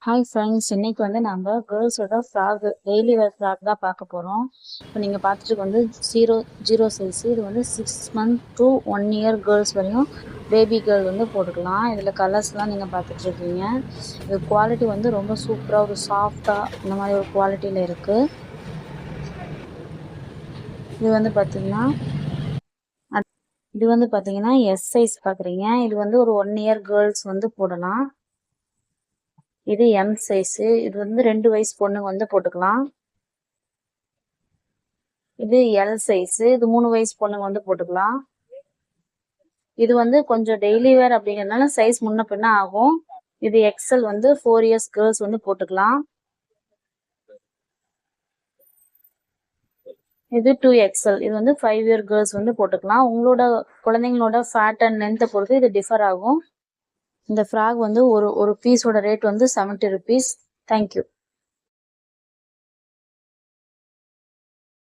Hi friends, இன்னைக்கு வந்து நம்ம கேர்ள்ஸோட ஃப்ராக் டெய்லி வேர் ஃப்ராக் தான் பார்க்க போகிறோம். இப்போ நீங்கள் பார்த்துட்டு வந்து ஜீரோ சைஸ். இது வந்து 6 month to 1 year கேர்ள்ஸ் வரையும் பேபி கேர்ள் வந்து போட்டுக்கலாம். இதில் கலர்ஸ்லாம் நீங்கள் பார்த்துட்ருக்கீங்க. இது குவாலிட்டி வந்து ரொம்ப சூப்பராக ஒரு சாஃப்டாக இந்த மாதிரி ஒரு குவாலிட்டியில் இருக்குது. இது வந்து பார்த்தீங்கன்னா எஸ் சைஸ் பார்க்குறீங்க. இது வந்து ஒரு 1 year கேர்ள்ஸ் வந்து போடலாம். இது எம் சைஸு. இது வந்து 2 வயசு பொண்ணுங்க வந்து போட்டுக்கலாம். இது எல் சைஸு. இது 3 வயசு பொண்ணுங்க வந்து போட்டுக்கலாம். இது வந்து கொஞ்சம் டெய்லி வேர் அப்படிங்கிறதுனால சைஸ் முன்ன பின்ன ஆகும். இது எக்ஸல் வந்து 4 years கேர்ள்ஸ் வந்து போட்டுக்கலாம். இது 2XL. இது வந்து 5 year கேர்ள்ஸ் வந்து போட்டுக்கலாம். உங்களோட குழந்தைங்களோட ஃபேட் அண்ட் லென்த்தை பொறுத்து இது டிஃபர் ஆகும். இந்த ஃப்ராக் வந்து ஒரு பீஸோட ரேட் வந்து 70 rupees. தேங்க்யூ.